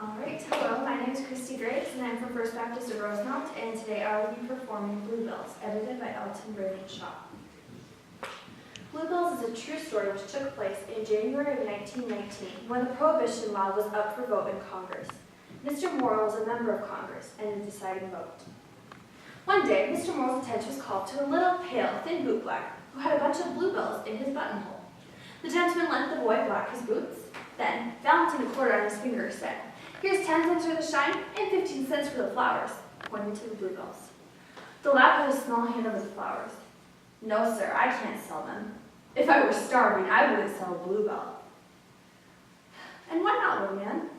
All right, hello, my name is Christy Graves, and I'm from First Baptist of Rosemount, and today I will be performing Bluebells, edited by Elton Braden Shaw. Bluebells is a true story which took place in January of 1919, when the Prohibition law was up for vote in Congress. Mr. Morrill was a member of Congress and the deciding vote. One day, Mr. Morrill's attention was called to a little, pale, thin bootblack who had a bunch of bluebells in his buttonhole. The gentleman let the boy black his boots, then, balancing a quarter on his finger, said, "Here's 10 cents for the shine and 15 cents for the flowers," pointing to the bluebells. The lad put a small hand over the flowers. "No, sir, I can't sell them. If I were starving, I wouldn't sell a bluebell." "And why not, little man?"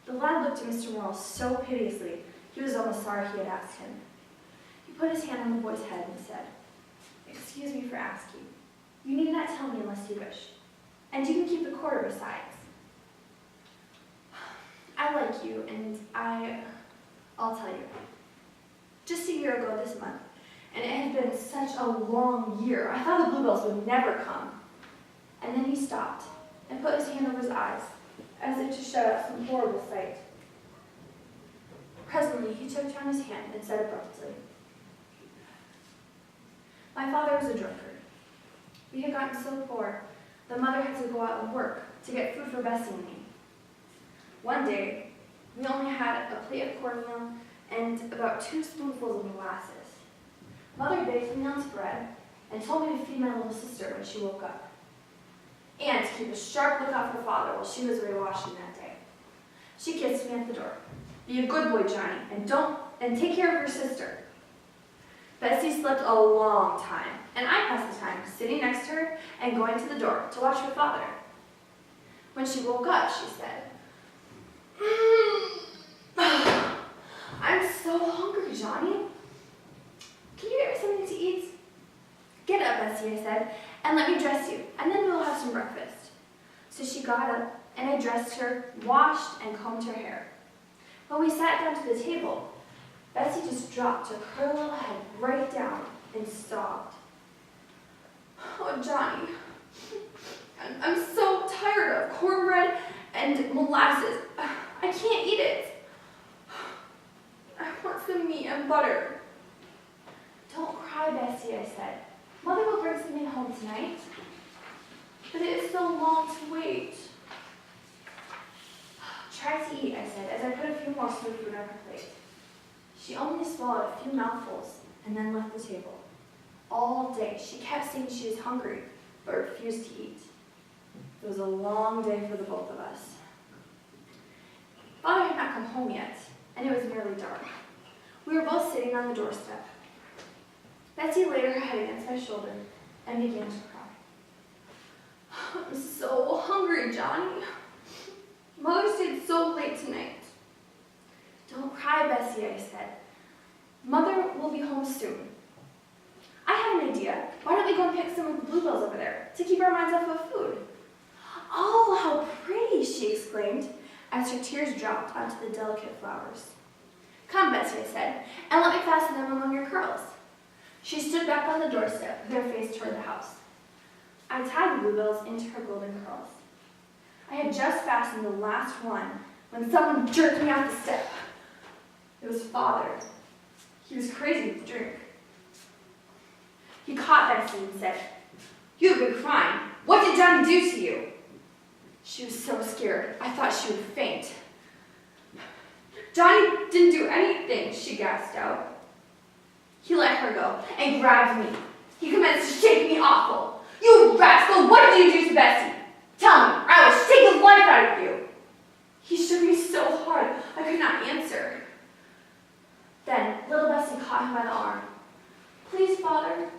The lad looked at Mr. Morrill so piteously, he was almost sorry he had asked him. He put his hand on the boy's head and said, "Excuse me for asking. You need not tell me unless you wish. And you can keep the quarter besides. I like you, and I'll tell you. Just a year ago this month, and it had been such a long year, I thought the bluebells would never come." And then he stopped and put his hand over his eyes, as if to shut out some horrible sight. Presently, he took down his hand and said abruptly, "My father was a drunkard. We had gotten so poor, the mother had to go out and work to get food for Bessie and me. One day, we only had a plate of cornmeal and about 2 spoonfuls of molasses. Mother baked me on bread and told me to feed my little sister when she woke up, and to keep a sharp lookout for father while she was away washing that day. She kissed me at the door. 'Be a good boy, Johnny, and take care of your sister.' Bessie slept a long time, and I passed the time sitting next to her and going to the door to watch for father. When she woke up, she said, 'I'm so hungry, Johnny. Can you get me something to eat?' 'Get up, Bessie,' I said, 'and let me dress you, and then we will have some breakfast.' So she got up, and I dressed her, washed, and combed her hair. When we sat down to the table, Bessie just dropped her little head right down and sobbed. 'Oh, Johnny, I'm so tired of cornbread and molasses. I can't eat it. I want some meat and butter.' 'Don't cry, Bessie,' I said. 'Mother will bring something home tonight.' 'But it is so long to wait.' 'Try to eat,' I said, as I put a few more food on her plate. She only swallowed a few mouthfuls and then left the table. All day she kept saying she was hungry, but refused to eat. It was a long day for the both of us. Father had not come home yet, and it was nearly dark. We were both sitting on the doorstep. Bessie laid her head against my shoulder and began to cry. 'I'm so hungry, Johnny. Mother stayed so late tonight.' 'Don't cry, Bessie,' I said. 'Mother will be home soon. I have an idea. Why don't we go and pick some of the bluebells over there to keep our minds off of food?' 'Oh, how pretty!' she exclaimed, as her tears dropped onto the delicate flowers. 'Come, Bessie,' I said, 'and let me fasten them among your curls.' She stood back on the doorstep with her face toward the house. I tied the bluebells into her golden curls. I had just fastened the last one when someone jerked me off the step. It was Father. He was crazy with drink. He caught Bessie and said, 'You've been crying. What did Johnny do to you?' She was so scared, I thought she would faint. 'Johnny didn't do anything,' she gasped out. He let her go and grabbed me. He commenced to shake me awful. 'You rascal, what did you do to Bessie? Tell me, or I will shake the life out of you.' He shook me so hard I could not answer. Then little Bessie caught him by the arm. 'Please, Father,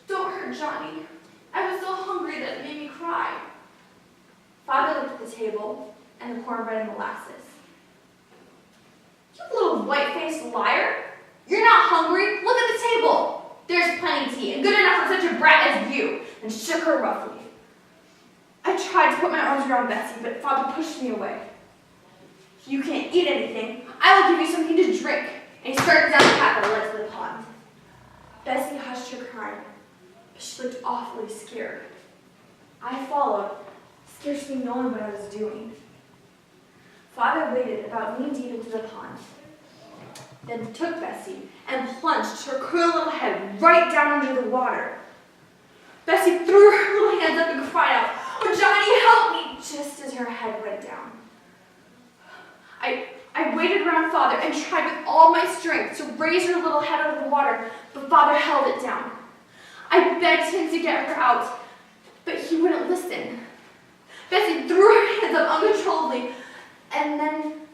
don't hurt Johnny. I was so hungry that it made me cry.' Father looked at the table and the cornbread and molasses. 'You little white-faced liar! You're not hungry? Look at the table. There's plenty to eat, and good enough for such a brat as you,' and shook her roughly. I tried to put my arms around Bessie, but Father pushed me away. 'You can't eat anything. I will give you something to drink.' And he started down the path that led to the pond. Bessie hushed her crying, but she looked awfully scared. I followed, scarcely knowing what I was doing. Father waded about knee-deep into the pond, then took Bessie and plunged her queer little head right down under the water. Bessie threw her little hands up and cried out, "Oh, Johnny, help me!" just as her head went down. I waded around Father and tried with all my strength to raise her little head out of the water, but Father held it down. I begged him to get her out, but he wouldn't listen. Bessie threw her hands up uncontrollably, and then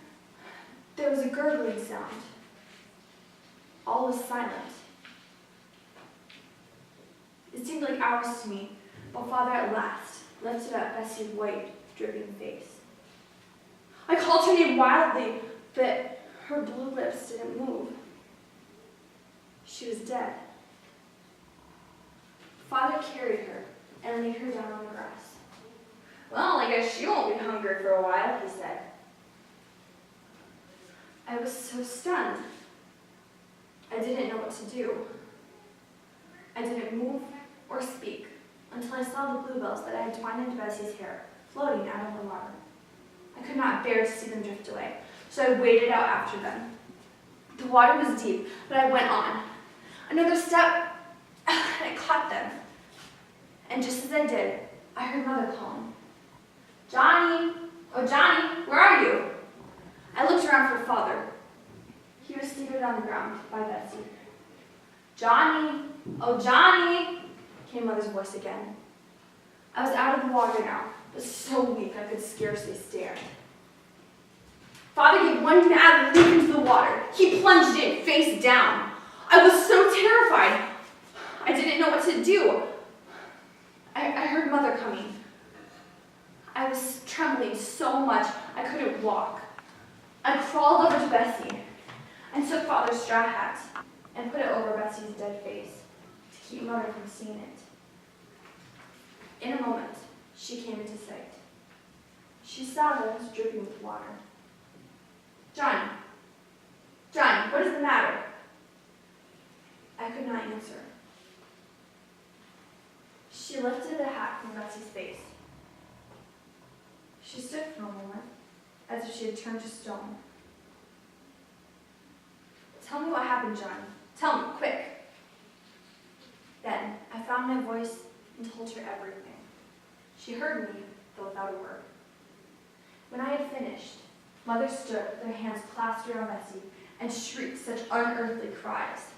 there was a gurgling sound. All was silent. It seemed like hours to me, while Father at last lifted up Bessie's white, dripping face. I called her name wildly, but her blue lips didn't move. She was dead. Father carried her and laid her down on the grass. "Well, I guess she won't be hungry for a while," he said. I was so stunned. I didn't know what to do. I didn't move or speak until I saw the bluebells that I had twined into Bessie's hair floating out of the water. I could not bear to see them drift away, so I waded out after them. The water was deep, but I went on. Another step, and I caught them. And just as I did, I heard Mother calling, "Johnny! Oh, Johnny, where are you?" I looked around for Father. He was seated on the ground by Bessie. "Johnny! Oh, Johnny!" came Mother's voice again. I was out of the water now, but so weak I could scarcely stand. Father gave one mad leap into the water. He plunged in, face down. I was so terrified. I didn't know what to do. I heard Mother coming. I was trembling so much I couldn't walk. I crawled over to Bessie and took Father's straw hat and put it over Bessie's dead face to keep Mother from seeing it. In a moment, she came into sight. She saw that I was dripping with water. "Johnny, Johnny, what is the matter?" I could not answer. She lifted the hat from Bessie's face. She stood for a moment, as if she had turned to stone. "Tell me what happened, Johnny. Tell me, quick." Then I found my voice and told her everything. She heard me, though without a word. When I had finished, Mother stood with her hands clasped around Bessie and shrieked such unearthly cries.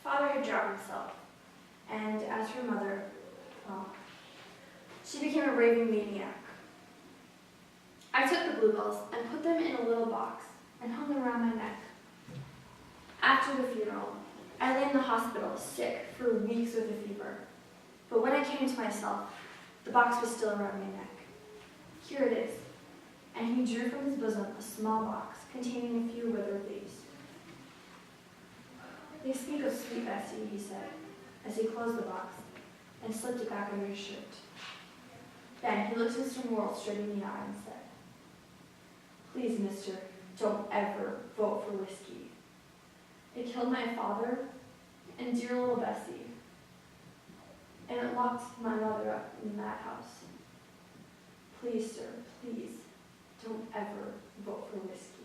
Father had drowned himself, and as for Mother, well, she became a raving maniac. I took the bluebells and put them in a little box and hung them around my neck. After the funeral, I lay in the hospital sick for weeks with a fever. But when I came to myself, the box was still around my neck. "Here it is." And he drew from his bosom a small box containing a few withered leaves. "They speak of sweet Bessie," he said, as he closed the box and slipped it back under his shirt. Then he looked Mr. Morrill straight in the eye and said, "Please, mister, don't ever vote for whiskey. It killed my father and dear little Bessie, and it locked my mother up in that house. Please, sir, please, don't ever vote for whiskey."